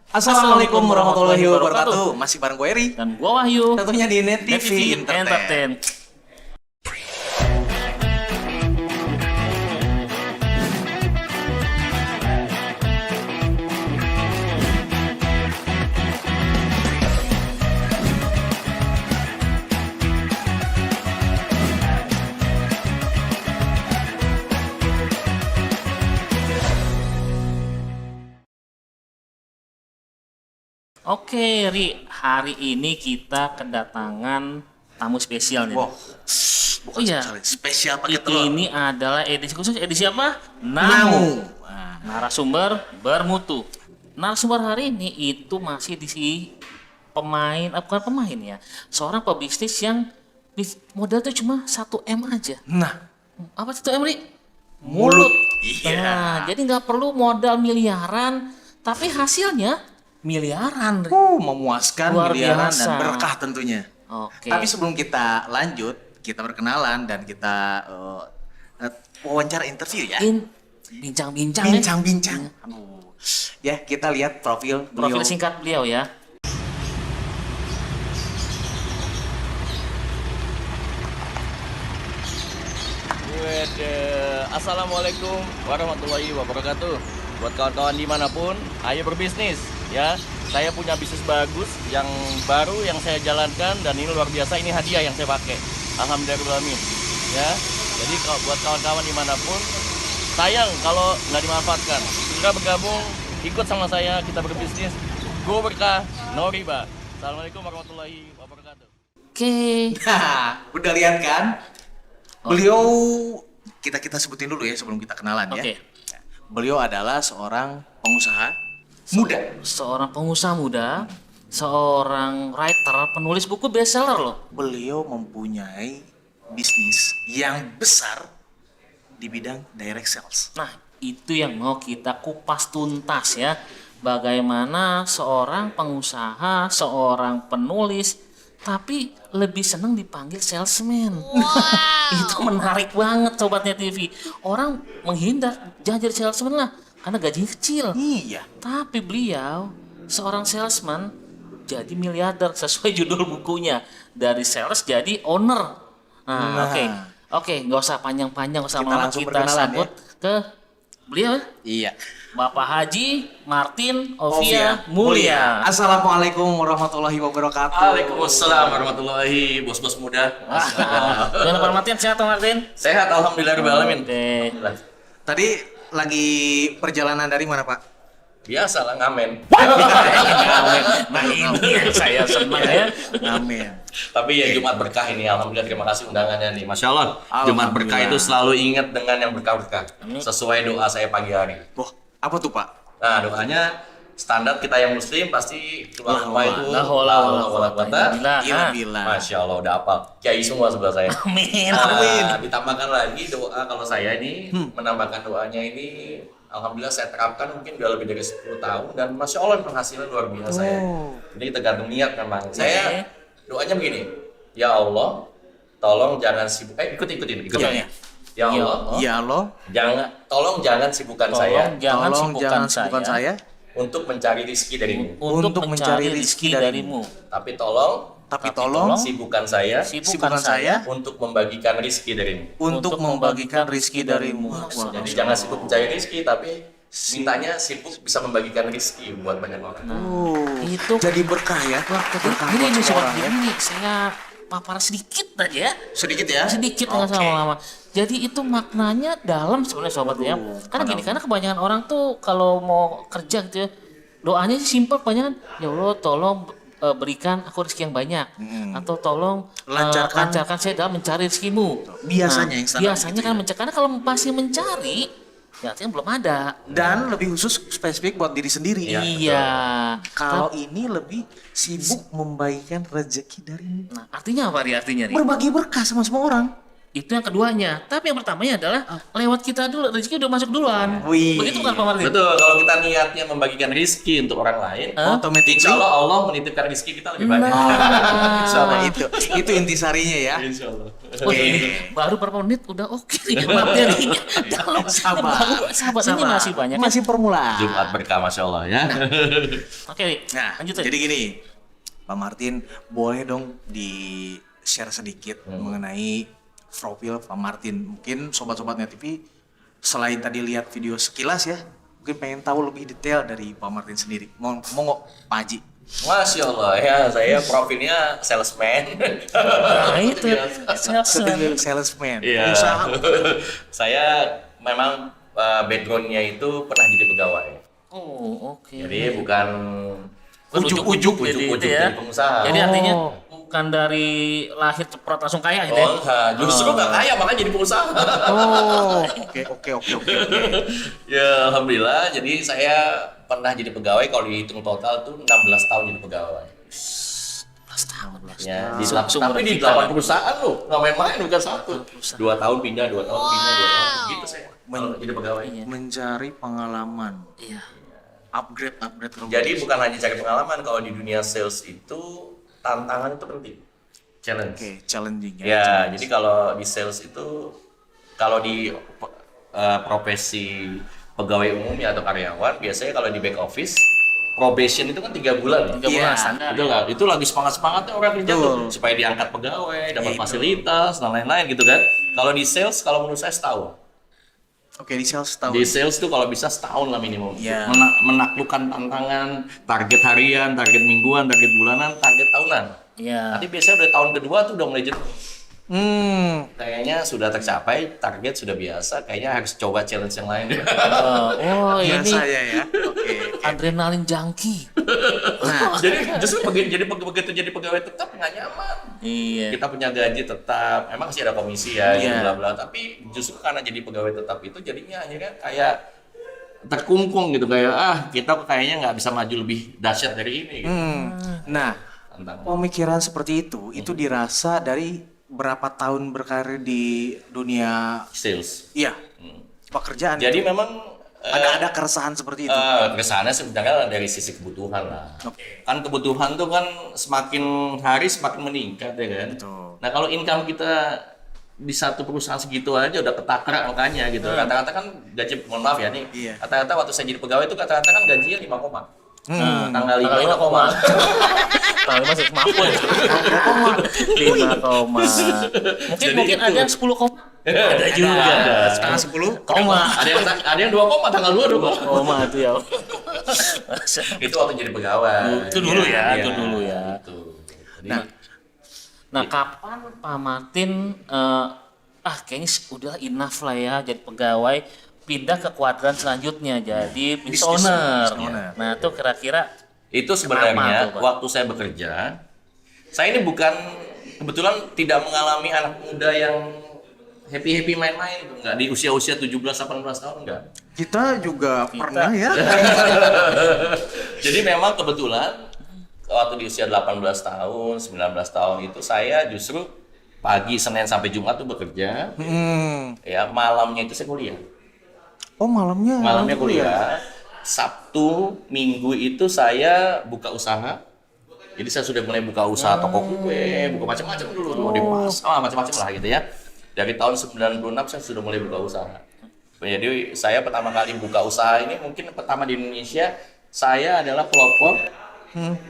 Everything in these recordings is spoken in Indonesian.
Assalamualaikum warahmatullahi wabarakatuh. Masih bareng gue Eri Dan gua Wahyu. tentunya di Net Net TV Entertain. Oke, Ri, hari ini kita kedatangan tamu spesial nih. Wow, bukan Oh iya. spesial pakai telur. Ini adalah edisi khusus, edisi apa? Namu. Nah, narasumber bermutu. Narasumber hari ini itu masih di pemain, bukan pemain ya, seorang pebisnis yang modal tuh cuma 1 M aja. Nah, Apa 1 M, Ri? mulut. Iya. Nah, jadi nggak perlu modal miliaran, tapi hasilnya miliaran, Ri. Memuaskan, Luar miliaran biasa. dan berkah tentunya. Oke. Tapi sebelum kita lanjut, kita berkenalan dan kita wawancara interview ya. Bincang-bincang ya. Bincang-bincang. Aduh. Ya, kita lihat profil beliau. Profil singkat beliau ya. Assalamualaikum warahmatullahi wabarakatuh. Buat kawan-kawan dimanapun, ayo berbisnis ya. Saya punya bisnis bagus yang baru yang saya jalankan dan ini luar biasa. Ini hadiah yang saya pakai. Alhamdulillahirobbilalamin ya. Jadi buat kawan-kawan dimanapun, sayang kalau nggak dimanfaatkan. Segera bergabung, ikut sama saya, kita berbisnis. Go berkah, no riba. Assalamualaikum warahmatullahi wabarakatuh. Oke. Nah, udah lihat kan? Beliau kita sebutin dulu ya sebelum kita kenalan ya. Oke. Beliau adalah seorang pengusaha muda. Seorang pengusaha muda, seorang writer, penulis buku bestseller loh. Beliau mempunyai bisnis yang besar di bidang direct sales. Nah, itu yang mau kita kupas tuntas ya. Bagaimana seorang pengusaha, seorang penulis, tapi lebih senang dipanggil salesman. Itu menarik banget Sobatnya TV. Orang menghindar jangan jadi salesman lah, karena gajinya kecil. Iya. Tapi beliau seorang salesman jadi miliarder sesuai judul bukunya. Dari sales jadi owner. Nah, oke, nggak usah panjang-panjang, nggak usah Kita lama, langsung kita berkenalan sambut ke beliau ya. Iya. Bapak Haji Martin Ovia Mulia. Assalamualaikum warahmatullahi wabarakatuh. Waalaikumsalam warahmatullahi bos-bos muda. Gimana Pak Martin, sehat Pak Martin? Sehat alhamdulillahirobbilalamin. Oke. Tadi lagi perjalanan dari mana, Pak? Biasa lah ngamen. Nah ini yang saya senang ya. Amin. Tapi ya Jumat berkah ini alhamdulillah, terima kasih undangannya nih. Masya Allah. Jumat berkah itu selalu ingat dengan yang berkah-berkah. Sesuai doa saya pagi hari. Wah, apa tuh, Pak? Nah doanya standar kita yang muslim pasti keluar rumah itu La haula wala quwata illa billah. Bila. Masya Allah udah apa? Kiai semua sebelah saya. Amin. Nah, ditambahkan lagi doa kalau saya ini menambahkan doanya ini alhamdulillah saya terapkan mungkin udah lebih dari 10 tahun dan Masya Allah penghasilan luar biasa ya. Jadi tergantung niat memang. Saya doanya begini, ya Allah tolong jangan sibuk, ikutin. Iya. Ya Allah, Ya Allah, tolong jangan sibukkan saya Jangan tolong jangan sibukkan sibukkan saya saya untuk mencari rezeki darimu. untuk mencari rizki darimu. Tapi tolong tolong sibukkan saya Sibukkan sibukkan saya untuk membagikan rezeki darimu. untuk membagikan rizki darimu. Wah, Jadi jangan sibuk mencari rezeki, tapi mintanya sibuk bisa membagikan rezeki buat banyak orang. Itu jadi berkah ya. wah, Berkah ini buat nih semua sobat orang ya. ini saya papar sedikit aja ya. Sedikit ya. Sedikit nggak Oke. lama-lama. Jadi itu maknanya dalam sebenarnya sobat ya. Karena gini, karena kebanyakan orang tuh kalau mau kerja gitu ya, doanya sih simpel, kebanyakan ya Allah tolong berikan aku rezeki yang banyak, atau tolong lancarkan saya dalam mencari rezekimu. Biasanya yang standar biasanya gitu kan ya. mencari, karena kalau masih mencari ya artinya belum ada. Dan lebih khusus spesifik buat diri sendiri. Iya. Kalau ini lebih sibuk membagikan rezeki darimu. Nah, artinya apa Ri? Artinya Ri? Berbagi berkah sama semua orang. Itu yang keduanya. Tapi yang pertamanya adalah lewat kita dulu, rezeki udah masuk duluan. Wih. Begitu kan Pak Martin? Betul, kalau kita niatnya membagikan rizki untuk orang lain, Otomatis insya Allah menitipkan rizki kita lebih banyak. sama itu intisarinya ya. Insya Allah. Oh, ini baru berapa menit udah oke nih materinya. Dalam sahabat ini masih banyak. Kan? Masih permulaan. Jumat berkah, masya Allah ya. Oke, Nah, lanjut. jadi gini, Pak Martin, boleh dong di share sedikit mengenai profil Pak Martin. Mungkin sobat-sobatnya TV selain tadi lihat video sekilas ya, mungkin pengen tahu lebih detail dari Pak Martin sendiri. Monggo Pak Haji. Masya Allah ya, saya profilnya salesman. Nah, itu Salesman. Iya. Usaha. Saya memang backgroundnya itu pernah jadi pegawai. Oh, oke. Jadi bukan Ujuk-ujuk ujuk-ujuk gitu ya. jadi pengusaha. Jadi artinya bukan dari lahir ceprot langsung kaya gitu ya. Oh enggak, justru nggak kaya makanya jadi pengusaha. Oh, oke. Ya alhamdulillah, jadi saya pernah jadi pegawai, kalau dihitung total tuh 16 tahun jadi pegawai. 11 tahun. Ya, Sumber tapi di kita. 8 perusahaan loh, nggak main-main, bukan satu. 2 tahun pindah, 2 tahun pindah, 2 tahun gitu saya kalau jadi pegawai. Mencari pengalaman. Iya. Upgrade Jadi bukan hanya cari pengalaman, kalau di dunia sales itu tantangan itu penting, challenge. Oke, challenging ya. Ya, jadi kalau di sales itu, kalau di profesi pegawai umumnya atau karyawan, biasanya kalau di back office, probation itu kan 3 bulan. 3 bulan Iya, standar. Itu lagi semangat-semangatnya orang kerja tuh, supaya diangkat pegawai, dapat fasilitas, dan lain-lain gitu kan. Kalau di sales, kalau menurut saya setahun. Oke, di sales tahun. Di sales tuh kalau bisa setahun lah minimum. Iya. Menaklukkan tantangan, target harian, target mingguan, target bulanan, target tahunan. Iya. Nanti biasanya udah tahun kedua tuh udah mulai jenuh. Kayaknya sudah tercapai, target sudah biasa, kayaknya harus coba challenge yang lain. Oh, ini Biasa ya. Oke. adrenalin junkie. Jadi justru begitu jadi pegawai tetap nggak nyaman. Iya. Kita punya gaji tetap, emang sih ada komisi ya, gitu Iya. bla bla. Tapi justru karena jadi pegawai tetap itu jadinya akhirnya kayak terkungkung gitu, kayak kita kayaknya nggak bisa maju lebih dahsyat dari ini. Gitu. Nah, Tantangan. pemikiran seperti itu dirasa dari berapa tahun berkarir di dunia Sales. pekerjaan. Jadi memang ada keresahan seperti itu. kesana sebenarnya dari sisi kebutuhan lah. Kan kebutuhan tuh kan semakin hari semakin meningkat ya kan. Betul. Nah kalau income kita di satu perusahaan segitu aja udah ketakrak makanya gitu. Kata-kata kan gaji, mohon maaf ya nih. Iya. Kata-kata waktu saya jadi pegawai itu kata-kata kan gajinya 5 koma. Tanggal 5 Tanggal 5 koma. Tanggal 5 sih mampu ya. 5 koma. Mungkin ada yang 10 koma. Ada juga. Ada. Setengah 10. Koma. Ada yang 2 koma, tanggal 2 2 koma. Koma itu ya. Itu waktu jadi pegawai. Itu dulu ya, Iya, itu dulu ya. Gitu. Jadi, Nah, kapan Pak Martin kayaknya udah enough lah ya jadi pegawai, pindah ke kuadran selanjutnya jadi business owner. owner. Nah, itu kira-kira itu Kenapa sebenarnya tuh, Pak? waktu saya bekerja, saya ini bukan kebetulan tidak mengalami anak muda yang happy main-main, enggak di usia-usia 17-18 tahun enggak. Kita juga pernah ya. Jadi memang kebetulan waktu di usia 18 tahun, 19 tahun itu saya justru pagi Senin sampai Jumat tuh bekerja, ya malamnya itu saya kuliah. Oh, malamnya Kuliah. Sabtu, Minggu itu saya buka usaha. Jadi saya sudah mulai buka usaha toko kue, buka macam-macam dulu, di pasar, macam-macam lah gitu ya. Dari tahun 96 saya sudah mulai buka usaha. Jadi saya pertama kali buka usaha ini mungkin pertama di Indonesia, saya adalah pelopor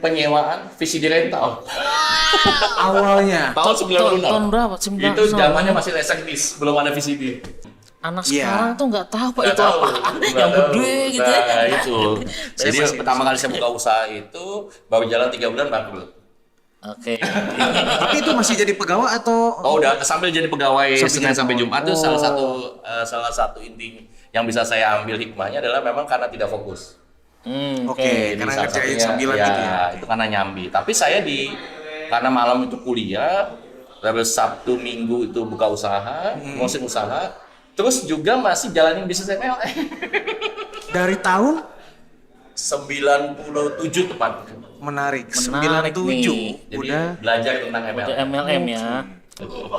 penyewaan VCD rental. Awalnya. Tahun 96. tahun berapa? Itu zamannya masih Laserdisc, belum ada VCD. Anak Iya. sekarang tuh nggak tahu Pak Nggak itu tahu. apa. Nggak Yang tahu. gede gitu ya. Nah, itu. Jadi masih- pertama kali saya buka usaha itu baru jalan 3 bulan bangkrut. Oke. Tapi itu masih jadi pegawai atau Oh udah sambil jadi pegawai Sambil Senin jadi sampai pegawai. Jumat itu Oh. salah satu inti yang bisa saya ambil hikmahnya adalah memang karena tidak fokus. Oke, Jadi karena salah ngerjain satunya, sambilan ya, gitu ya. itu karena nyambi. Tapi saya karena malam itu kuliah, terus Sabtu Minggu itu buka usaha, ngurusin usaha, terus juga masih jalanin bisnis MLM. Dari tahun 97 tepatnya. menarik, Menarik 97 nih. Jadi udah belajar tentang MLM. Udah MLM ya.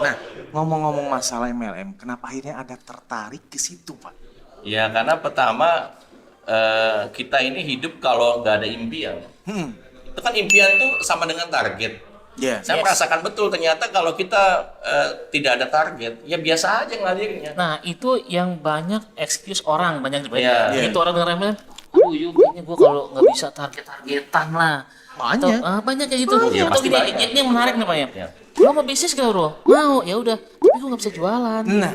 Nah, ngomong-ngomong masalah MLM, kenapa akhirnya ada tertarik ke situ, Pak? Ya karena pertama kita ini hidup kalau nggak ada impian. Itu kan impian tuh sama dengan target. Ya. Saya merasakan betul ternyata kalau kita tidak ada target, ya biasa aja ngalirnya. Nah, itu yang banyak excuse orang, banyak Iya. itu orang denger MLM, aduh yuk kayaknya gue kalau nggak bisa target-targetan lah. Banyak. Atau, banyak kayak gitu. Iya, Atau pasti gini, banyak. ini yang menarik nih Pak ya. Iya. Lo mau bisnis gak bro? Mau, ya udah. Tapi gue nggak bisa jualan. Nah,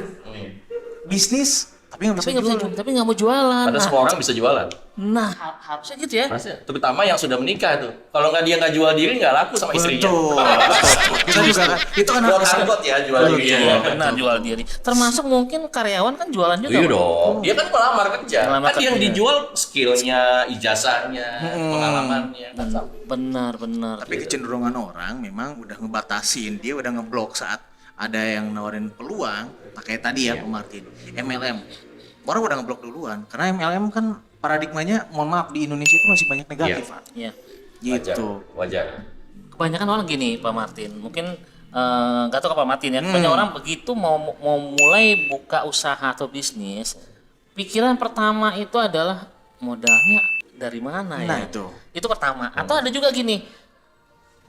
bisnis tapi nggak bisa jual. Tapi nggak mau jualan. Padahal semua orang bisa jualan. Nah, harusnya gitu ya. Harusnya, terutama yang sudah menikah tuh. Kalau dia nggak jual diri nggak laku sama istrinya. Betul. Kita juga kan, itu kan Buat harus angkot ya jual diri. Iya, benar jual diri. Termasuk mungkin karyawan kan jualan juga. Iya Bro. dong. Dia kan melamar kerja. Melamar Kan yang kerja. dijual skillnya, ijazahnya, pengalamannya. Kan sama. Benar. Tapi kecenderungan orang memang udah ngebatasin, dia udah ngeblok saat ada yang nawarin peluang, kayak tadi ya Pak Martin, MLM. Orang udah ngeblok duluan, karena MLM kan paradigmanya, mohon maaf, di Indonesia itu masih banyak negatif, Iya. Pak. Iya. Gitu. Wajar. Kebanyakan orang gini Pak Martin, mungkin nggak tahu ke Pak Martin ya. Banyak orang begitu mau mulai buka usaha atau bisnis, pikiran pertama itu adalah modalnya dari mana ya? Nah, itu. Itu pertama. Atau ada juga gini,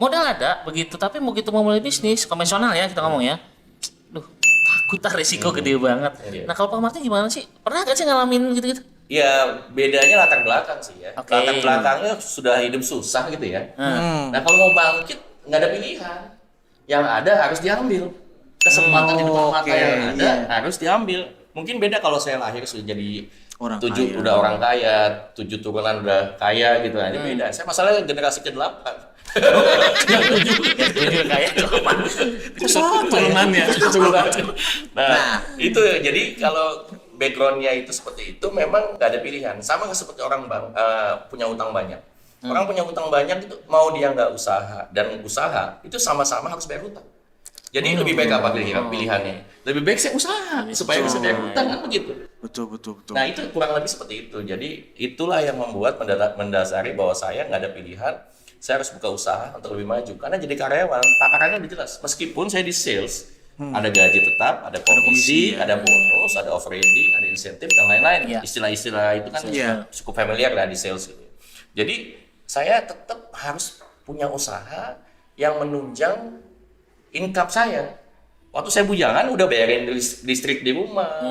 modal ada begitu, tapi begitu mau mulai bisnis konvensional ya kita ngomong ya, duh takut resiko gede banget. Iya. Nah kalau Pak Martin gimana sih? Pernah gak sih ngalamin gitu-gitu? Ya bedanya latar belakang sih ya. Oke. Latar belakangnya sudah hidup susah gitu ya. Nah kalau mau bangkit nggak ada pilihan. Yang ada harus diambil. Kesempatan di depan mata Oke, yang ada iya. harus diambil. Mungkin beda kalau saya lahir sudah jadi Orang 7 kaya. udah orang kaya, 7 turunan udah kaya gitu. Nah, ini beda. Saya masalahnya generasi ke-8. Jadi kayak turunannya. Nah, itu jadi kalau backgroundnya itu seperti itu memang nggak ada pilihan. Sama seperti orang punya utang banyak. Orang punya utang banyak itu mau dia nggak usaha dan usaha itu sama-sama harus bayar utang. Jadi lebih baik apa pilihannya? Lebih baik saya usaha supaya bisa bayar utang kan begitu. Betul. Nah itu kurang lebih seperti itu. Jadi itulah yang membuat mendasari bahwa saya nggak ada pilihan. Saya harus buka usaha untuk lebih maju. Karena jadi karyawan takarannya udah jelas. Meskipun saya di sales, ada gaji tetap, ada komisi, ada bonus, ada overriding, ada insentif dan lain-lain. Iya. Istilah-istilah itu kan Iya. cukup familiar lah di sales. Gitu. Jadi saya tetap harus punya usaha yang menunjang income saya. Waktu saya bujangan udah bayarin listrik di rumah.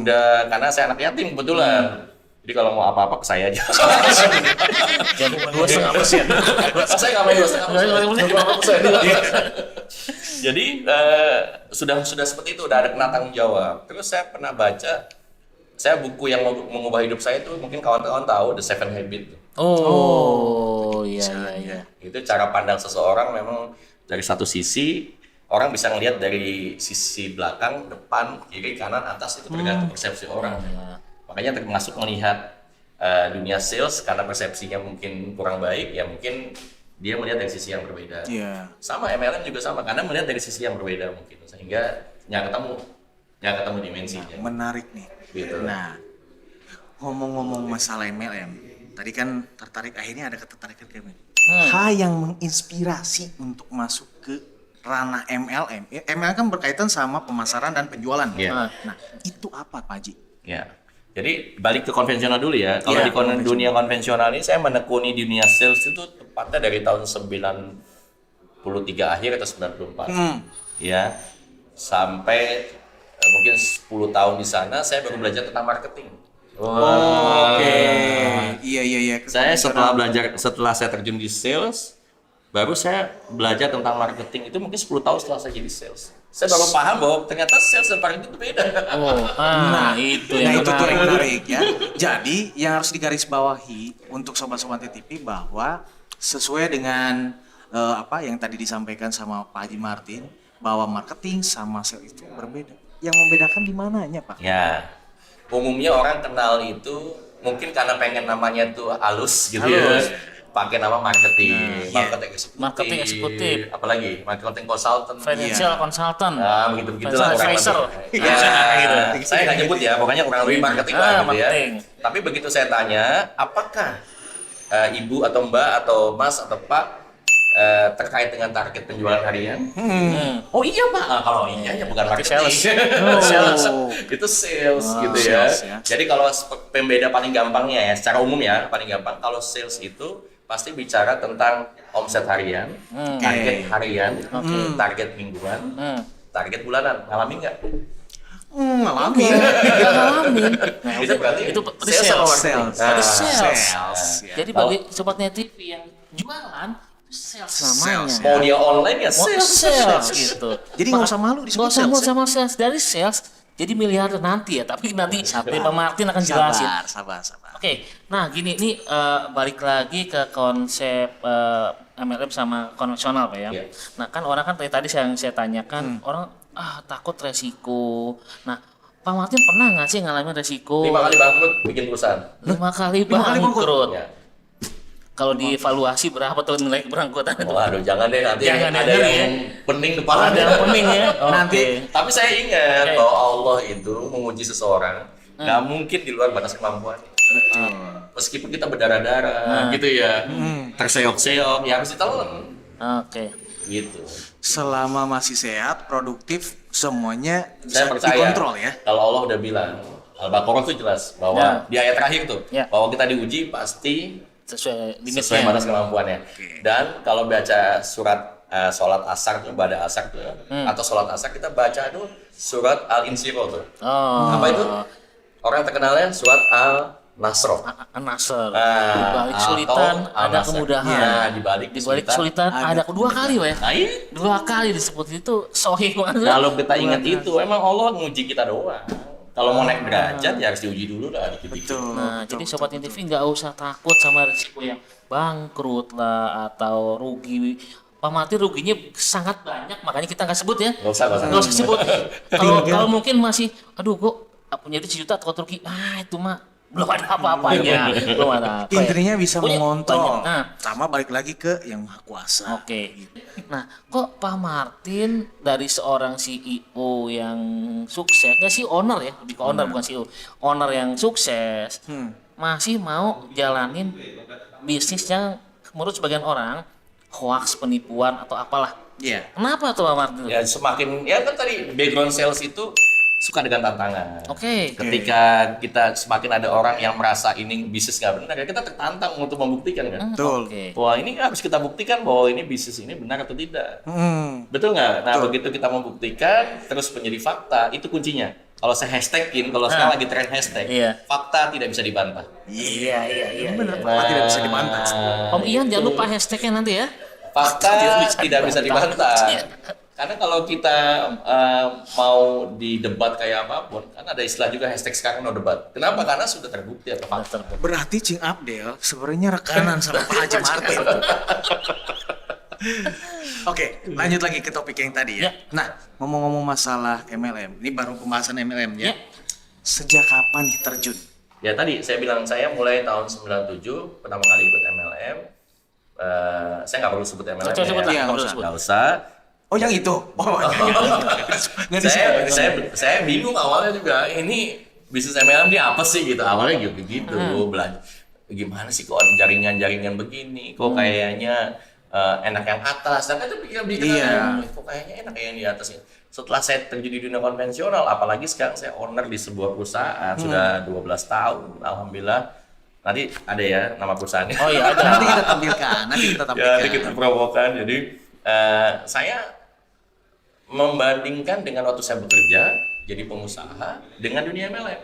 Udah karena saya anak yatim kebetulan. Jadi kalau mau apa-apa ke saya aja. Jam 2,5%. Saya nggak main 2,5%. Jadi sudah seperti itu, udah ada kena tanggung jawab. Terus saya pernah baca, saya buku yang mengubah hidup saya itu mungkin kawan-kawan tahu The Seven Habits. Oh, iya. Itu cara pandang seseorang memang dari satu sisi. Orang bisa ngelihat dari sisi belakang, depan, kiri, kanan, atas itu tergantung persepsi orang. Makanya termasuk melihat dunia sales karena persepsinya mungkin kurang baik, ya mungkin dia melihat dari sisi yang berbeda. Iya. Sama MLM juga sama, karena melihat dari sisi yang berbeda mungkin, sehingga nggak ketemu dimensinya. Menarik nih. Gitu. Nah, ngomong-ngomong masalah MLM, tadi kan tertarik, akhirnya ada ketertarikan ke MLM. Hal yang menginspirasi untuk masuk ke ranah MLM. MLM kan berkaitan sama pemasaran dan penjualan. Iya. Nah, itu apa Pak Haji? Ya. Jadi balik ke konvensional dulu ya. Kalau Iya, di dunia konvensional ini saya menekuni dunia sales itu tepatnya dari tahun 93 akhir atau 94. Ya. Sampai mungkin 10 tahun di sana saya baru belajar tentang marketing. Oke. Iya. Saya setelah saya terjun di sales, baru saya belajar tentang marketing itu mungkin 10 tahun setelah saya jadi sales. Saya baru paham bahwa ternyata sales dan marketing itu beda. Itu Nah, yang itu tuh yang menarik. menarik ya. Jadi, yang harus digarisbawahi untuk sobat-sobat TTP bahwa sesuai dengan apa yang tadi disampaikan sama Pak Haji Martin, bahwa marketing sama sales itu berbeda. Yang membedakan di mananya, Pak? Ya, umumnya orang kenal itu mungkin karena pengen namanya tuh halus gitu ya. Pakai nama marketing, Marketing eksekutif. apalagi marketing consultant, Financial consultant. begitu lah kurang Advisor. lebih. Ya, saya nggak nyebut ya, pokoknya kurang lebih marketing lah gitu ya. Marketing. Tapi begitu saya tanya, apakah ibu atau mbak atau mas atau pak terkait dengan target penjualan harian. Oh iya Pak, kalau iya ya bukan marketing. Sales. Itu sales gitu ya. Sales, ya. Jadi kalau pembeda paling gampangnya ya, secara umum ya, paling gampang kalau sales itu pasti bicara tentang omset harian, target harian, target mingguan, target bulanan. Ngalamin nggak? Ngalamin. Ngalamin. Nah, Itu berarti itu sales sama marketing. Sales. Nah, Berarti sales. Sales, ya. Jadi bagi sobatnya TV yang jualan sales namanya. Sales, mau dia online ya Mau sales. sales gitu. Jadi nggak usah malu disebut Nggak usah sales, malu ya? sama sales. Dari sales jadi miliarder nanti ya. Tapi nanti dari Pak Martin akan jelasin. Sabar. Oke, nah gini nih balik lagi ke konsep MLM sama konvensional Pak ya. Iya. Nah kan orang kan tadi yang saya tanyakan orang takut resiko. Nah Pak Martin pernah nggak sih ngalamin resiko? 5 kali bangkrut bikin perusahaan. 5 kali kali bangkrut. Ya. Kalau dievaluasi berapa tuh nilai berangkutan itu? Waduh, jangan deh nanti Jangan ada ya. yang pening depan. Ada yang pening ya. Nanti. Tapi saya ingat Oke. bahwa Allah itu menguji seseorang nggak mungkin di luar batas kemampuan. Meskipun kita berdarah-darah gitu ya, terseok-seok, ya harus ditelan. Oke. Gitu. Selama masih sehat, produktif, semuanya Saya bisa percaya dikontrol ya. kalau Allah udah bilang, Al-Baqarah itu jelas bahwa Ya. di ayat terakhir tuh Ya. bahwa kita diuji pasti Sesuai limitnya. sesuai batas kemampuannya. Oke. Dan kalau baca surat sholat asar tuh, pada asar tuh, atau sholat asar kita baca dulu surat Al-Insyirah tuh. Oh. Apa itu? Orang terkenalnya surat Al-Nasr. Nasr. Ah, Di balik atau kesulitan ada Al-Nasr. kemudahan. Ya, di balik kesulitan ada kedua kali, Weh. Nah, ini Dua kali disebut itu sohih banget. kalau kita ingat itu, emang Allah nguji kita doang. Kalau mau naik derajat ya harus diuji dulu lah. Betul. Nah, jadi sobat TV nggak usah takut sama risiko yang bangkrut lah atau rugi. Pak Martin ruginya sangat banyak, makanya kita nggak sebut ya. Nggak usah. Nggak usah sebut. Kalau mungkin masih, aduh kok punya duit sejuta atau rugi, itu mah belum ada apa-apanya, belum ada. apa ya. Intinya bisa Punya mengontrol. banyak. Nah, Sama balik lagi ke yang maha kuasa. oke. Nah, kok Pak Martin dari seorang CEO yang sukses, nggak sih owner ya, lebih ke owner bukan CEO, owner yang sukses, masih mau jalanin bisnis yang menurut sebagian orang hoax, penipuan atau apalah. Iya. Kenapa tuh Pak Martin? Ya semakin, ya kan tadi background sales itu suka dengan tantangan. Oke. Ketika kita semakin ada orang yang merasa ini bisnis nggak benar, ya kita tertantang untuk membuktikan kan. Betul. Oke. Wah ini harus kita buktikan bahwa ini bisnis ini benar atau tidak. Betul nggak? Nah begitu kita membuktikan, terus menjadi fakta, itu kuncinya. Kalau saya hashtagin, kalau sekarang lagi tren hashtag, Iya. fakta tidak bisa dibantah. Iya. Benar, Pak. Tidak bisa dibantah. Om Ian jangan lupa hashtagnya nanti ya. Fakta tidak bisa dibantah. Iya. Karena kalau kita mau di debat kayak apapun, kan ada istilah juga hashtag sekarang no debat. Kenapa? Karena sudah terbukti atau fakta. Berarti Cing Abdel sebenarnya rekanan sama Pak Haji Martin. Oke, lanjut lagi ke topik yang tadi ya. Ya. Nah, ngomong-ngomong masalah MLM, ini baru pembahasan MLM ya. Ya. Sejak kapan nih terjun? Ya tadi saya bilang saya mulai tahun 97 pertama kali ikut MLM. Saya nggak perlu sebut MLM. Coba sebut lah, Iya, nggak perlu nggak sebut. Nggak usah. Oh, yang itu. Oh, nggak disebut. Saya bingung awalnya juga. Ini bisnis MLM ini apa sih gitu? Awalnya gitu belajar. Gimana sih kok ada jaringan-jaringan begini? Kok kayaknya enak yang atas? Dan kan itu pikir-pikir Iya. kok kayaknya enak yang di atas ini. Setelah saya terjun di dunia konvensional, apalagi sekarang saya owner di sebuah perusahaan sudah 12 tahun, alhamdulillah. Nanti ada ya nama perusahaannya. Oh iya ada. Nanti kita tampilkan. Ya, nanti kita promokan. Jadi saya membandingkan dengan waktu saya bekerja jadi pengusaha dengan dunia MLM.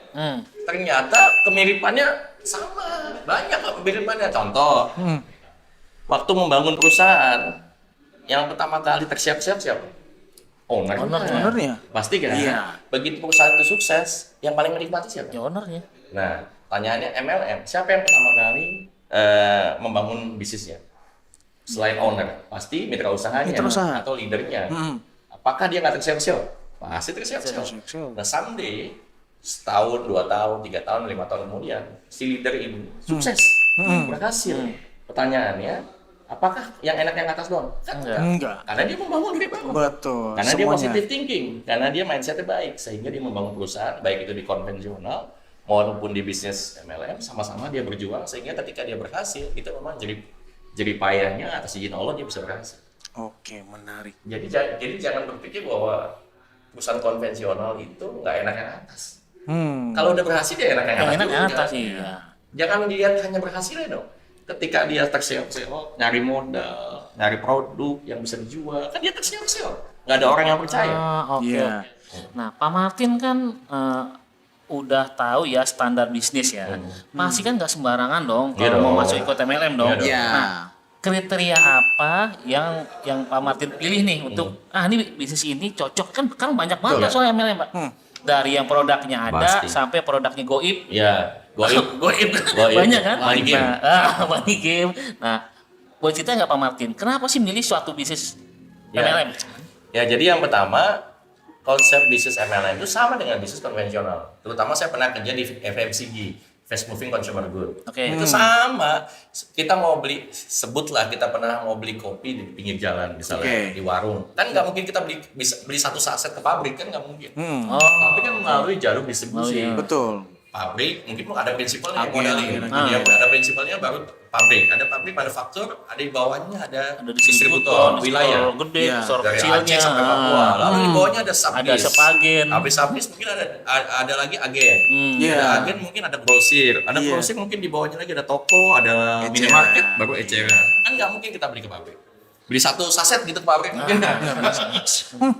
Ternyata kemiripannya sama, banyak kemiripannya. Contoh, waktu membangun perusahaan, yang pertama kali tersiap-siap siapa? Owner. Ownernya. Pasti kan? Iya. Begitu perusahaan itu sukses, yang paling menikmati siapa? Ya ownernya. Nah, tanyaannya MLM, siapa yang pertama kali membangun bisnisnya? Selain owner, pasti mitra usahanya Mitra usaha. atau leadernya. Apakah dia nggak tersiap-siap? Pasti tersiap-siap. Tersiap-siap. Nah, someday, setahun, 2 tahun, 3 tahun, 5 tahun kemudian, si leader ini sukses, berhasil. Pertanyaannya, apakah yang enak yang atas doang? Kan Enggak. Karena dia membangun dari bawah. Betul. Karena dia semuanya. positive thinking, karena dia mindsetnya baik, sehingga dia membangun perusahaan, baik itu di konvensional maupun di bisnis MLM, sama-sama dia berjuang, sehingga ketika dia berhasil, itu memang jerih payahnya atas izin Allah dia bisa berhasil. Oke, menarik. Jadi jangan berpikir bahwa perusahaan konvensional itu nggak enak yang atas. Kalau udah berhasil dia enak yang atas. Enak yang juga. atas iya. Jangan dilihat hanya berhasilnya dong. Ketika dia terseok-seok, nyari modal, nyari produk yang bisa dijual, kan dia terseok-seok. Nggak ada orang yang percaya. Oke. Iya. Nah, Pak Martin kan udah tahu ya standar bisnis ya. Pasti kan nggak sembarangan dong Iya kalau mau dong. masuk ikut MLM dong. Iya dong. Iya. Nah, kriteria apa yang Pak Martin pilih nih untuk ini bisnis ini cocok kan banyak banget Betul, soal MLM, Pak. Dari yang produknya ada Pasti. sampai produknya goib. Ya, goib. Goib. Goib. Banyak kan? Money game. Money game. Nah, buat cerita nggak Pak Martin, kenapa sih milih suatu bisnis Ya. MLM? Ya, jadi yang pertama, konsep bisnis MLM itu sama dengan bisnis konvensional. Terutama saya pernah kerja di FMCG, Fast Moving Consumer Good. Oke. Itu sama. Kita mau beli, sebutlah kita pernah mau beli kopi di pinggir jalan misalnya, Oke. di warung. Kan nggak mungkin kita beli satu saset ke pabrik, kan nggak mungkin. Oh, Tapi kan melalui jalur distribusi. Oh, iya. Betul. Pabrik mungkin ada prinsipalnya yang Agen, modeling. agen. Jadi ada prinsipalnya baru pabrik, ada pabrik manufaktur, ada di bawahnya ada ada distributor wilayah. gede, Iya. store Dari kecilnya. Aceh sampai Papua. Lalu di bawahnya ada subdis. Ada sepagen. Habis subdis mungkin ada lagi agen. Iya. Ada agen mungkin ada grosir. Ada Iya. grosir mungkin di bawahnya lagi ada toko, ada Eceran. minimarket, baru eceran. Kan nggak mungkin kita beli ke pabrik. Beli satu saset gitu ke pabrik mungkin nggak.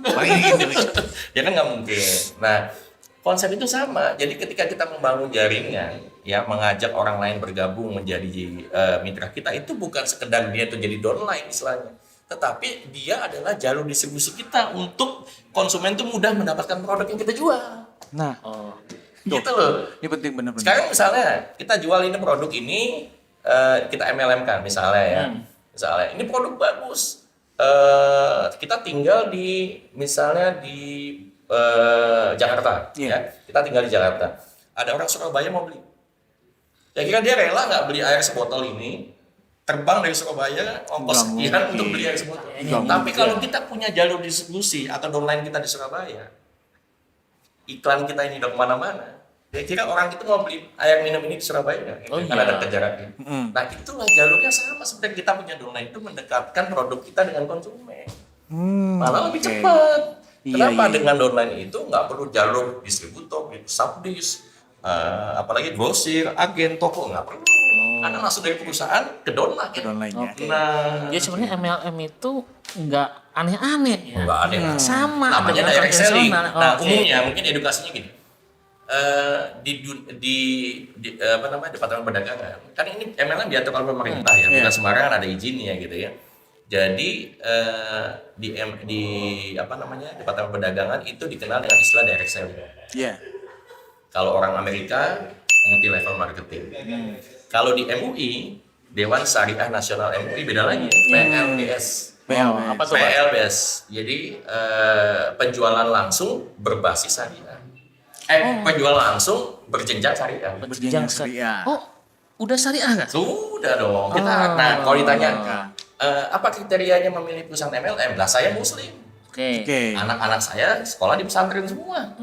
Paling gini. Ya kan nggak mungkin. Nah, konsep itu sama. Jadi ketika kita membangun jaringan, ya mengajak orang lain bergabung menjadi mitra kita, itu bukan sekedar dia itu jadi downline istilahnya, tetapi dia adalah jalur distribusi kita untuk konsumen itu mudah mendapatkan produk yang kita jual. Nah, Oh. Gitu loh. ini penting benar-benar. Sekarang misalnya kita jual ini produk ini, kita MLM kan misalnya ya. Misalnya ini produk bagus. Kita tinggal di misalnya di Jakarta, Iya. ya. Kita tinggal di Jakarta. Ada orang Surabaya mau beli. Kira-kira dia rela nggak beli air sebotol ini? Terbang dari Surabaya, ongkos Nggak sekian mungkin. untuk beli air sebotol. Nggak Tapi mungkin. kalau kita punya jalur distribusi atau downline kita di Surabaya, iklan kita ini udah kemana-mana. Kira-kira orang itu mau beli air minum ini di Surabaya nggak? Oh, Karena iya. ada jaraknya. Nah itulah jalurnya sama seperti kita punya downline itu mendekatkan produk kita dengan konsumen. Malah lebih oke. cepat. Iya, Kenapa iya. dengan downline itu nggak perlu jalur distributor, subdis, apalagi grosir, agen, toko nggak perlu. Karena langsung dari perusahaan ke downline. Ke downline-nya. Oke. Nah, Jadi sebenarnya MLM itu nggak aneh-aneh ya. nggak ada yang Sama namanya dengan direct selling. konvensional. Nah, Oke. umumnya mungkin edukasinya gini. Di apa namanya Departemen Perdagangan kan ini MLM diatur oleh pemerintah ya, bukan sembarangan ada izinnya gitu ya. Jadi di apa namanya Departemen Perdagangan itu dikenal dengan istilah direct selling. Iya. Kalau orang Amerika multi level marketing. Kalau di MUI Dewan Syariah Nasional MUI beda lagi, PLBS. Apa tuh, Pak? PLBS. Jadi penjualan langsung berbasis syariah. Penjualan langsung berjenjang syariah. Berjenjang syariah. Oh, udah syariah nggak? Sudah dong. Nah, kalau ditanya apa kriterianya memilih perusahaan MLM? Lah saya muslim. Oke. Oke. Anak-anak saya sekolah di pesantren semua.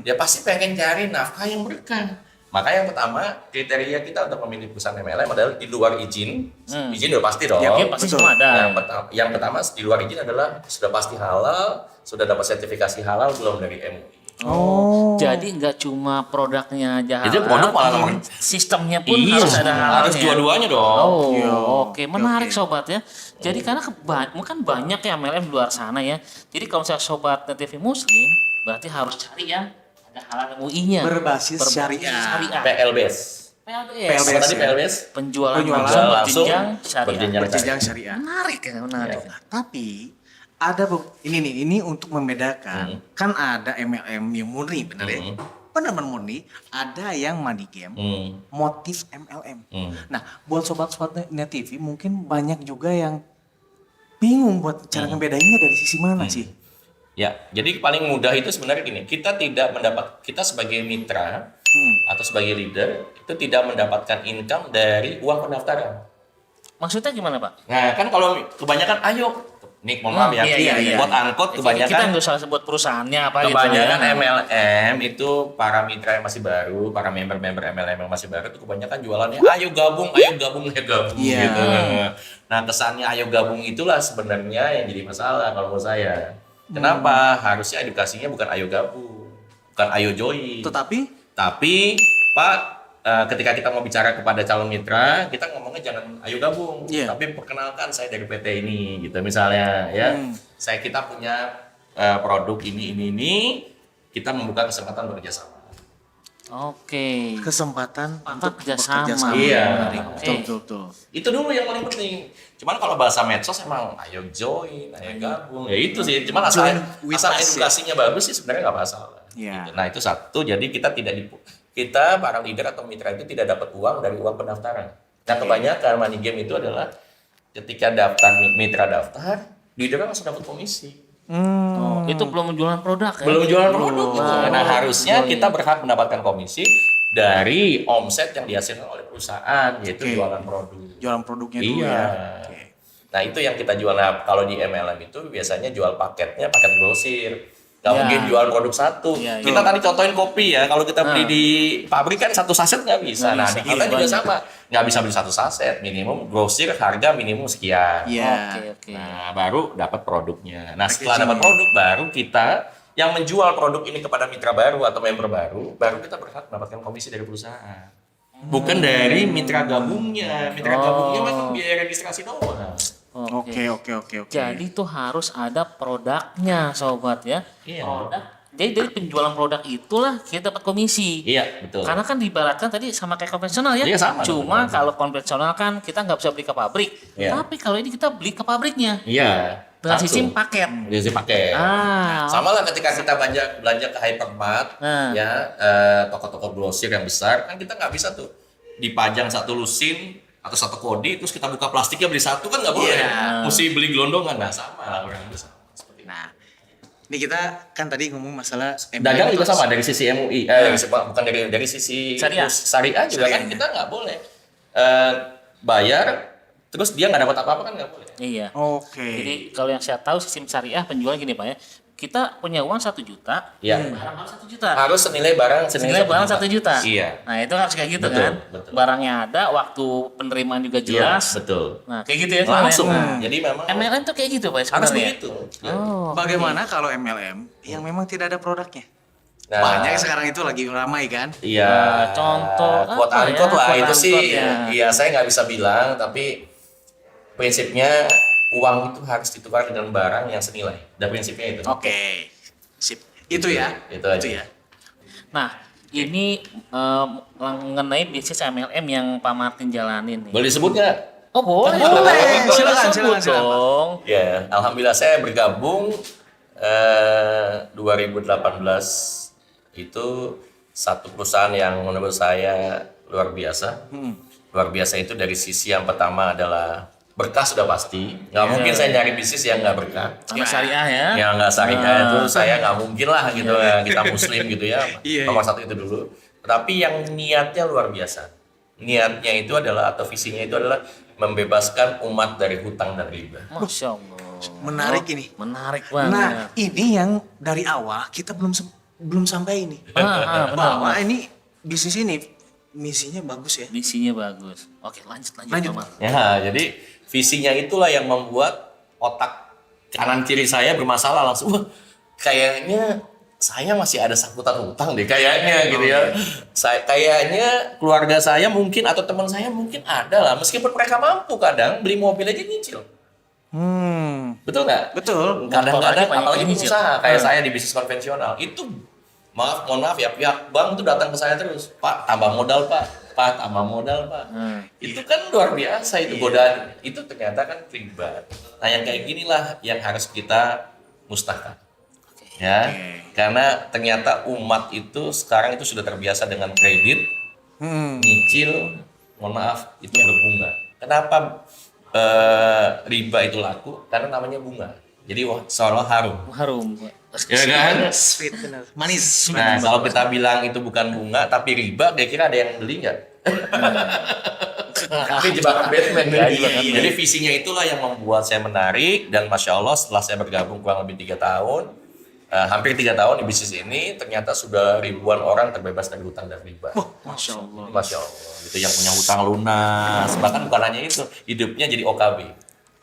Dia pasti pengen cari nafkah yang berkah. Maka yang pertama kriteria kita untuk memilih perusahaan MLM adalah di luar izin. Izin udah pasti dong. Ya, pasti betul. semua ada. Yang pertama di luar izin adalah sudah pasti halal, sudah dapat sertifikasi halal belum dari MUI. Oh. Jadi nggak cuma produknya aja Itu halal, produk malah nomor sistemnya pun Iya, harus ada halalnya. harus dua-duanya dong. Oh, Iya. oke, menarik Oke. sobat ya. Jadi karena mungkin banyak ya MLM di luar sana ya. Jadi kalau misalnya sobat TV Muslim, berarti harus cari yang ada halal MUI-nya. Berbasis syariah. PLBS. PLBS. Apa tadi PLBS? Penjualan Penjualan langsung langsung berjenjang syariah. berjenjang Berjenjang syariah. Menarik ya, menarik. Nah, tapi ada ini untuk membedakan. Kan ada MLM yang murni, benar ya? Benar-benar murni. Ada yang money game, motif MLM. Nah, buat sobat-sobat Net TV mungkin banyak juga yang bingung buat cara ngebedainnya dari sisi mana sih? Ya, jadi paling mudah itu sebenarnya gini, kita sebagai mitra atau sebagai leader itu tidak mendapatkan income dari uang pendaftaran. Maksudnya gimana, Pak? Nah, kan kalau kebanyakan ayo Nick, mohon maaf ya. Iya. Quote unquote Kita kebanyakan nggak usah sebut perusahaannya apa gitu kebanyakan ya. MLM itu para mitra yang masih baru, para member-member MLM yang masih baru itu kebanyakan jualannya ayo gabung Iya. gitu. Nah, kesannya ayo gabung itulah sebenarnya yang jadi masalah kalau menurut saya. Kenapa? Harusnya edukasinya bukan ayo gabung, bukan ayo join. Tapi Pak, ketika kita mau bicara kepada calon mitra, kita ngomongnya jangan ayo gabung, tapi perkenalkan saya dari PT ini, gitu misalnya ya. Kita punya produk ini, kita membuka kesempatan bekerja sama. Oke. Kesempatan untuk bekerja sama. Iya. Betul. Itu dulu yang paling penting. Cuman kalau bahasa medsos emang ayo join, ayo gabung, ya itu sih. Cuman asal edukasinya bagus sih sebenarnya nggak masalah. Iya. Gitu. Nah itu satu, jadi kita para leader atau mitra itu tidak dapat uang dari uang pendaftaran. Nah kebanyakan money game itu adalah ketika mitra daftar, leader langsung dapat komisi. Itu belum jualan produk ya? Belum jualan produk gitu. Nah harusnya kita berhak mendapatkan komisi dari omset yang dihasilkan oleh perusahaan, yaitu jualan produk. Jualan produknya dulu iya. ya. Nah itu yang kita jual. Nah, kalau di MLM itu biasanya jual paketnya, paket grosir. Gak mungkin jual produk satu. Kita tadi contohin kopi ya. Kalau kita beli di pabrik kan satu saset nggak bisa. Nah di kita juga sama. Nggak bisa beli satu saset. Minimum grosir harga minimum sekian. Oke. Nah baru dapat produknya. Nah setelah dapat produk baru kita yang menjual produk ini kepada mitra baru atau member baru kita berhak mendapatkan komisi dari perusahaan. Bukan dari mitra gabungnya. Mitra gabungnya memang biaya registrasi doang. Oke. Jadi tuh harus ada produknya, sobat ya. Iya. Produk. Jadi dari penjualan produk itulah kita dapat komisi. Iya, betul. Karena kan diibaratkan tadi sama kayak konvensional ya. Iya, sama. Cuma kalau konvensional kan kita nggak bisa beli ke pabrik. Iya. Tapi kalau ini kita beli ke pabriknya. Iya. Dengan sistem paket. Sistem paket. Sama lah ketika kita belanja ke hypermart, ya toko-toko grosir yang besar, kan kita nggak bisa tuh dipajang satu lusin atau satu kode, terus kita buka plastiknya beli satu kan nggak boleh. Mesti beli gelondongan. Nah sama lah kurang lebih sama. Nah, ini kita kan tadi ngomong masalah Dagang juga sama dari sisi MUI, bukan dari sisi syariah juga kan kita nggak boleh bayar terus dia nggak dapat apa-apa kan nggak boleh. Iya. Oke. Jadi kalau yang saya tahu sistem syariah penjualan gini Pak ya. Kita punya uang 1 juta, barang harus 1 juta. Harus senilai barang 1 juta. Iya. Nah itu harus kayak gitu Betul, kan. betul. Barangnya ada, waktu penerimaan juga Iya, jelas. betul. Nah kayak gitu ya. Langsung. Nah, Jadi memang MLM tuh kayak gitu Pak harus sebenarnya. begitu. Bagaimana kalau MLM yang memang tidak ada produknya? Nah, Banyak sekarang itu lagi ramai kan? Iya. Contoh quote apa unquote ya? lah Quote itu sih. unquote ya. Iya saya nggak bisa bilang, tapi prinsipnya uang itu harus ditukar dengan barang yang senilai. Dan prinsipnya itu. Oke. Sip. Itu ya. Itu aja. ya. Nah ini mengenai bisnis MLM yang Pak Martin jalanin nih. Boleh disebut nggak? Oh boleh. Silakan, Sebut silakan. dong. Ya, alhamdulillah saya bergabung 2018 itu satu perusahaan yang menurut saya luar biasa. Luar biasa itu dari sisi yang pertama adalah berkah sudah pasti. Nggak mungkin saya nyari bisnis yang nggak berkah. Sama syariah ya. Yang nggak syariah itu saya nggak mungkin lah gitu ya. Kita muslim gitu ya. Nomor satu itu dulu. Tapi yang niatnya luar biasa. Niatnya itu adalah atau visinya itu adalah membebaskan umat dari hutang dan riba. Masya Allah. Menarik ini. Menarik banget. Nah, ini yang dari awal kita belum sampai ini. benar. Bahwa ini bisnis ini misinya bagus ya. Visinya bagus. Oke lanjut. Lanjut. Pak Martin. Ya, jadi visinya itulah yang membuat otak kanan kiri saya bermasalah langsung. Wah, kayaknya saya masih ada sakutan hutang deh kayaknya gitu ya. Kayaknya keluarga saya mungkin atau teman saya mungkin ada lah. Meskipun mereka mampu kadang beli mobil aja nyicil. Betul nggak? Betul. Kadang-kadang Apalagi apalagi nyicil. pengusaha kayak saya di bisnis konvensional itu mohon maaf ya pihak bank tuh datang ke saya terus, Pak tambah modal Pak tambah modal Pak. Itu kan luar biasa itu godaan. Itu ternyata kan riba. Nah yang kayak ginilah yang harus kita musnahkan. Ya, karena ternyata umat itu sekarang itu sudah terbiasa dengan kredit, nyicil, mohon maaf itu berbunga. Kenapa riba itu laku? Karena namanya bunga. Jadi seolah harum. Harum. Ya kan? Sweet benar. Manis. Nah, kalau kita bilang itu bukan bunga tapi riba, kira-kira ada yang beli nggak? Ini jebakan Batman ya. Iya. Jadi visinya itulah yang membuat saya menarik, dan Masya Allah setelah saya bergabung kurang lebih 3 tahun, hampir 3 tahun di bisnis ini, ternyata sudah ribuan orang terbebas dari hutang dan riba. Masya Allah. Masya Allah, itu yang punya hutang lunas, bahkan bukan hanya itu, hidupnya jadi OKB.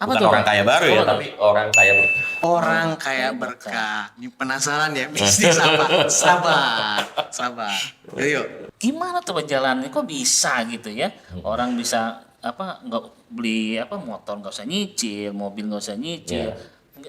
Apa Bukan tuh, orang Pak? kaya baru ya, Apa tuh? tapi orang kaya berkah. Orang kayak berkah. Ini penasaran ya bisnis apa? Sabar. Yuk. Gimana tuh jalannya kok bisa gitu ya? Orang bisa nggak beli motor nggak usah nyicil, mobil nggak usah nyicil.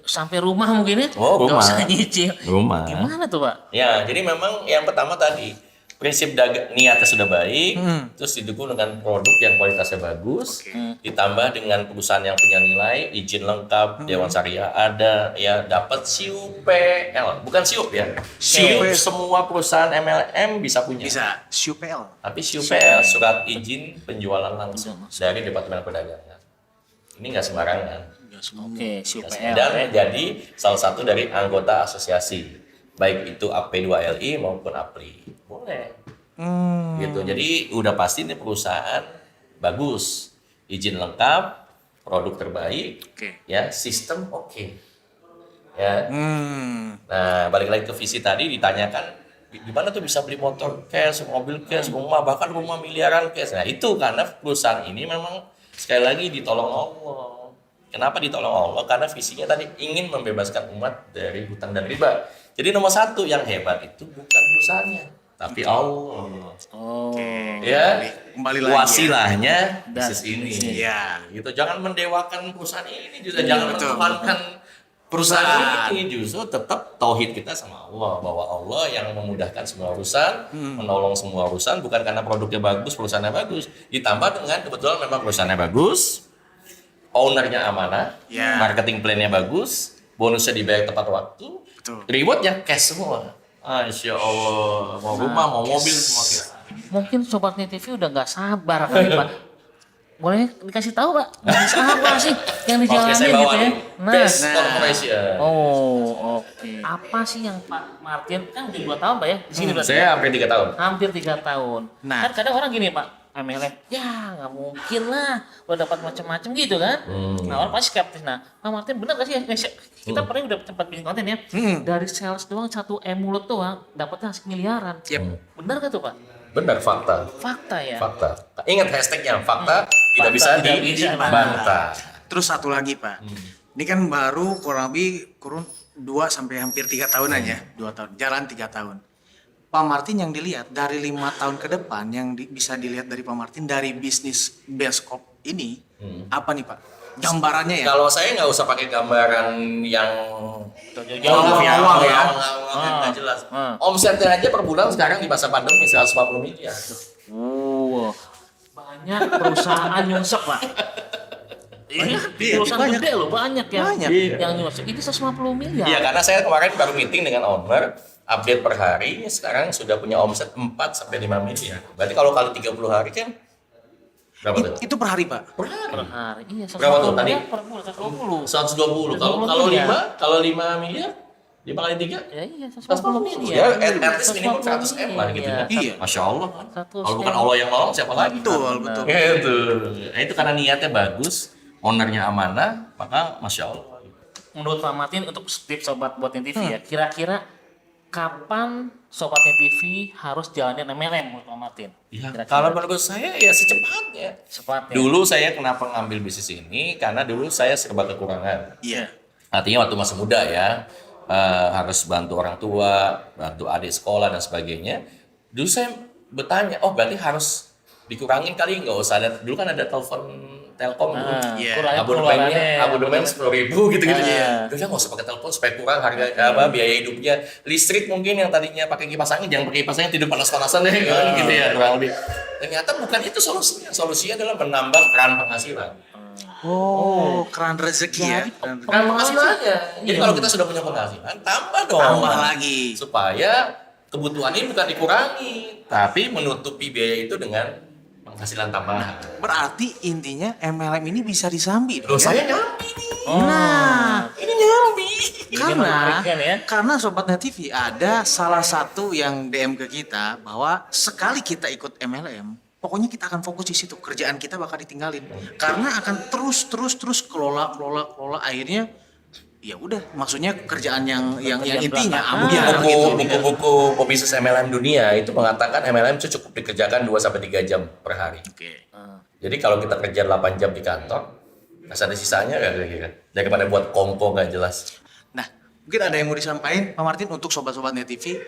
Sampai rumah mungkin ya Oh, nggak rumah. usah nyicil. Rumah. Gimana tuh, Pak? Ya, jadi memang yang pertama tadi prinsip niatnya sudah baik, terus didukung dengan produk yang kualitasnya bagus, ditambah dengan perusahaan yang punya nilai, izin lengkap, Dewan Syariah ada, ya dapat SIUPL, bukan SIUP ya, SIUP semua perusahaan MLM bisa punya. Bisa SUPL. Tapi SIUPL surat izin penjualan langsung dari Departemen Perdagangan. Ini nggak sembarangan. Oke, SUPL. Dan jadi salah satu dari anggota asosiasi, baik itu AP2LI maupun APLI. Boleh. Gitu. Jadi udah pasti ini perusahaan bagus, izin lengkap, produk terbaik, ya sistem oke. Ya. Nah, balik lagi ke visi tadi, ditanyakan gimana tuh bisa beli motor cash, mobil cash, rumah, bahkan rumah miliaran cash. Nah, itu karena perusahaan ini memang sekali lagi ditolong Allah. Kenapa ditolong Allah? Karena visinya tadi ingin membebaskan umat dari hutang dan riba. Jadi nomor satu yang hebat itu bukan perusahaannya, tapi Allah. Oh. Ya, Kembali lagi. wasilahnya bisnis ini. Iya. Gitu. Jangan mendewakan perusahaan ini juga, jangan betul. menuhankan Perusahaan. ini. Justru tetap tauhid kita sama Allah, bahwa Allah yang memudahkan semua urusan, menolong semua urusan, bukan karena produknya bagus, perusahaannya bagus. Ditambah dengan kebetulan memang perusahaannya bagus, ownernya amanah, Ya. marketing plan-nya bagus, bonusnya dibayar tepat waktu, Betul. rewardnya cash semua. Masya Allah, mau rumah, mau mobil, semua cash. Mungkin Sobat Net TV udah nggak sabar kali, Pak. Boleh dikasih tahu, Pak? Bisnis apa sih yang Oke, dijalanin saya gitu bawa ya? best corporation. Oh, oke. Apa sih yang Pak Martin kan udah 2 tahun, Pak ya? Di sini berarti. Saya hampir 3 tahun. Hampir 3 tahun. Nah. Kan kadang orang gini, Pak. MLM, ya nggak mungkin lah, lo dapat macam-macam gitu kan? Nah, orang pasti skeptis. Nah, Pak Martin benar gak sih? Kita pernah udah tempat bikin konten ya. Dari sales doang 1 mulut doang, dapatnya hasil miliaran. Benar gak tuh, Pak? Benar, fakta. Fakta ya. Fakta. Ingat hashtagnya, fakta tidak Fakta bisa tidak bisa dibantah. Terus satu lagi Pak. Ini kan baru kurang lebih 2 sampai hampir 3 tahunan ya. 2 tahun. Jalan 3 tahun. Pak Martin yang dilihat dari 5 tahun ke depan yang bisa dilihat dari Pak Martin dari bisnis Bestcop ini apa nih Pak? Gambarannya ya. Kalau saya nggak usah pakai gambaran yang Jauh ya, nggak jelas. Omsetnya aja per bulan sekarang di masa pandemi 140 miliar. Banyak perusahaan nyungsep, Pak. Ini perusahaan banyak. gede loh, banyak yang Banyak. yang nyungsep. Ini 150 miliar. Iya, karena saya kemarin baru meeting dengan owner, update per hari, sekarang sudah punya omset 4 sampai 5 miliar. Berarti kalau kali 30 hari kan berapa tuh? Itu per hari Pak. Per hari. Iya, Berapa tuh 120 tadi? miliar per bulan, 120. 120. Kalau 5 miliar 5 kali 3 Ya iya, 140 ya, miliar. at least minimum 100 M lah gitu ya. Iya. Masya Allah kan. 100 Kalau bukan M. Allah yang nolong siapa lagi? Betul. Gitu. Nah, itu karena niatnya bagus, ownernya amanah, maka Masya Allah. Menurut Pak Martin untuk tips sobat buat TV ya, kira-kira kapan sobat TV harus jalanin MLM menurut Pak Martin? Ya, Kira-kira. kalau menurut saya ya secepatnya. Sepatnya. Dulu saya kenapa ngambil bisnis ini? Karena dulu saya serba kekurangan. Iya. Artinya waktu masih muda ya, harus bantu orang tua, bantu adik sekolah dan sebagainya. Dulu saya bertanya, oh berarti harus dikurangin kali, nggak usah ada. Dulu kan ada telepon Telkom dulu. Iya. Abonemen 10.000 gitu-gitu. Udah nggak usah pakai telepon supaya kurang harga biaya hidupnya. Listrik mungkin yang tadinya pakai kipas angin, jangan pakai kipas angin, tidur panas-panasan deh gitu ya kurang lebih. Ternyata bukan itu solusinya. Solusinya adalah menambah keran penghasilan. Oh, keran rezeki ya. Keran penghasilannya. Jadi kalau kita sudah punya penghasilan, tambah dong. Tambah lagi. Supaya kebutuhan ini bukan dikurangi, tapi menutupi biaya itu dengan penghasilan tambahan. Berarti intinya MLM ini bisa disambi Loh, dong. saya nyambi nih. Nah, Ini nyambi. Ini menarik kan ya? karena Sobat Net TV ada salah satu yang DM ke kita bahwa sekali kita ikut MLM, pokoknya kita akan fokus di situ, kerjaan kita bakal ditinggalin karena akan terus kelola akhirnya ya udah, maksudnya kerjaan yang intinya ambiar gitu. Buku-buku pebisnis MLM dunia itu mengatakan MLM itu cukup dikerjakan 2-3 jam per hari. Oke. Jadi kalau kita kerja 8 jam di kantor, masih ada sisanya gak kira-kira? Daripada buat kongko gak jelas. Nah, mungkin ada yang mau disampaikan Pak Martin untuk sobat-sobat Net TV?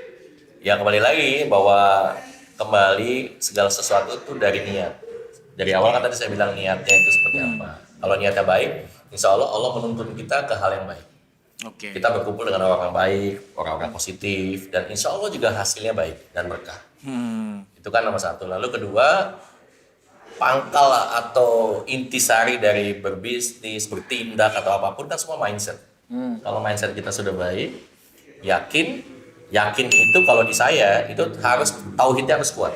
Ya kembali lagi bahwa kembali segala sesuatu itu dari niat. Dari awal kan tadi saya bilang niatnya itu seperti apa. Kalau niatnya baik, insya Allah Allah menuntun kita ke hal yang baik. Oke. Kita berkumpul dengan orang-orang baik, orang-orang positif, dan insya Allah juga hasilnya baik dan berkah. Itu kan nomor satu. Lalu kedua, pangkal atau intisari dari berbisnis, bertindak atau apapun kan semua mindset. Kalau mindset kita sudah baik, yakin itu kalau di saya itu harus tauhidnya harus kuat.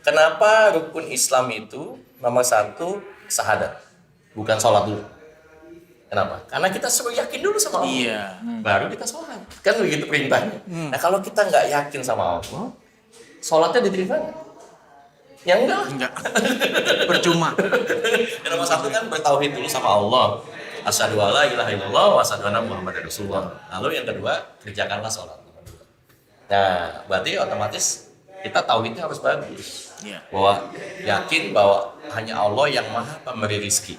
Kenapa rukun Islam itu nomor satu syahadat, bukan sholat dulu? Kenapa? Karena kita suruh yakin dulu sama Allah. Iya. Baru kita sholat. Kan begitu perintahnya. Nah kalau kita nggak yakin sama Allah, sholatnya diterima nggak? Ya enggak. Percuma. Yang nomor satu kan bertauhid dulu sama Allah. Asyhadu alla ilaha illallah wa asyhadu anna Muhammadar Rasulullah. Lalu yang kedua, kerjakanlah sholat. Nah, berarti otomatis kita tauhidnya harus bagus. Iya. Bahwa yakin bahwa hanya Allah yang maha pemberi rizki.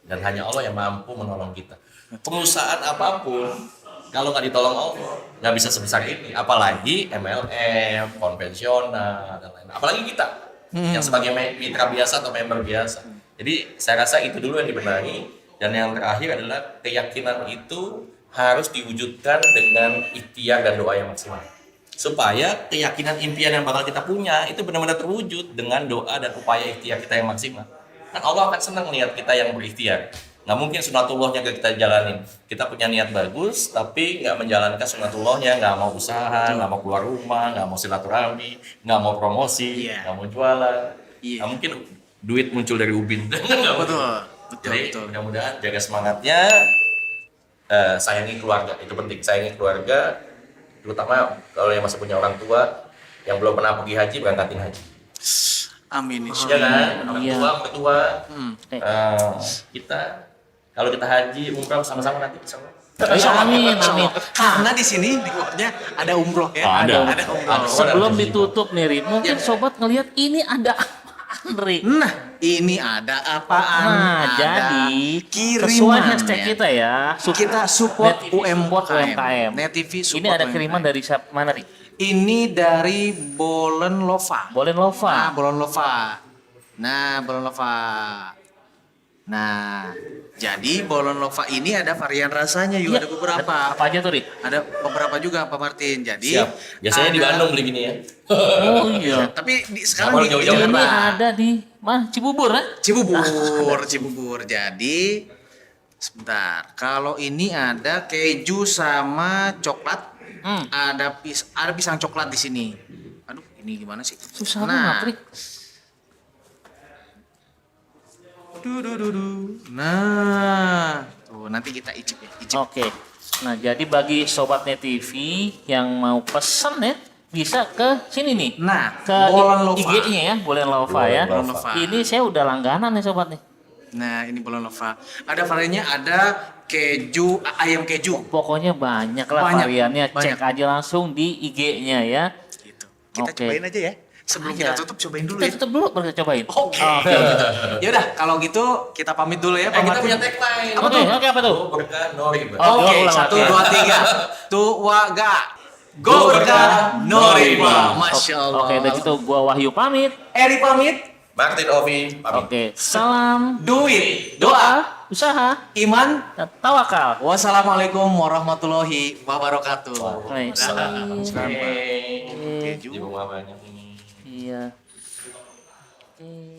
Dan hanya Allah yang mampu menolong kita. Perusahaan apapun, kalau nggak ditolong Allah, nggak bisa sebesar ini. Apalagi MLM, konvensional, dan lain-lain. Apalagi kita, yang sebagai mitra biasa atau member biasa. Jadi saya rasa itu dulu yang dibenahi. Dan yang terakhir adalah keyakinan itu harus diwujudkan dengan ikhtiar dan doa yang maksimal. Supaya keyakinan impian yang bakal kita punya itu benar-benar terwujud dengan doa dan upaya ikhtiar kita yang maksimal. Kan Allah akan senang melihat kita yang berikhtiar. Nggak mungkin sunatullahnya kita jalanin. Kita punya niat bagus, tapi nggak menjalankan sunatullahnya, nggak mau usaha, nggak mau keluar rumah, nggak mau silaturahmi, nggak mau promosi, nggak mau jualan. Nggak mungkin duit muncul dari ubin. Betul. Jadi mudah-mudahan jaga semangatnya, sayangi keluarga, itu penting. Sayangi keluarga, terutama kalau yang masih punya orang tua, yang belum pernah pergi haji, berangkatin haji. Amin. Iya kan? Orang Iya. tua, mertua. Kita kalau kita haji, umrah sama-sama nanti insyaallah. Amin. Karena di sini di bawahnya ada umroh ya. Ada. umroh. Sebelum ditutup nih, Ri, mungkin sobat ngelihat ini ada apaan, Ri? Nah, ini ada apaan? Nah, Ada jadi kiriman sesuai hashtag ya. kita ya. Kita support Net TV, support UMKM. Net TV support Ini ada kiriman UMKM. dari siapa? Mana, Ri? Ini dari Bolen Lova. Bolen Lova. Bolen Lova. Bolen Lova. Nah, jadi Bolen Lova ini ada varian rasanya juga, ada beberapa. Apa aja tuh, Ri? Ada beberapa juga Pak Martin. Jadi Siap. Biasanya di ada- Bandung beli gini ya. Oh iya. Tapi sekarang Nggak di mau jauh-jauh. Ini Jakarta. ada di mana? Cibubur, ya? Cibubur. Jadi sebentar. Kalau ini ada keju sama coklat. Ada pisang coklat di sini. Aduh, ini gimana sih? Susah Nah, banget, Ri. Nah, tuh nanti kita icip ya. Icip. Oke. Nah, jadi bagi sobat Net TV yang mau pesen ya, bisa ke sini nih. Nah, Ke Bolen Lova. IG-nya ya, Bolen Lova ya. Bolen Lova. Ini saya udah langganan nih sobat nih. Nah, ini Bolen Lova. Ada variannya, ada keju, ayam keju. Pokoknya banyak lah Banyak, variannya. banyak. Cek aja langsung di IG-nya ya. Gitu. Kita Oke. cobain aja ya. Sebelum Aja. kita tutup, cobain dulu Kita ya. tutup dulu baru kita cobain. Oke. Gitu. Ya udah, kalau gitu kita pamit dulu ya, Pak Kita Martin. punya tagline. Apa tuh? Oke, apa tuh? Go berkah no riba. Oh, Oke, ulang, 1, oke. 2, 3. Tuwaga. Go berkah, no riba. Masya Allah. Oke, dari situ gua Wahyu pamit. Eri pamit. Martin Ovi pamit. Oke, salam Duit, doa, usaha, iman. dan tawakal. Wassalamualaikum warahmatullahi wabarakatuh. Waalaikumsalam. Keju. Di rumah banyak ini. Iya. Oke.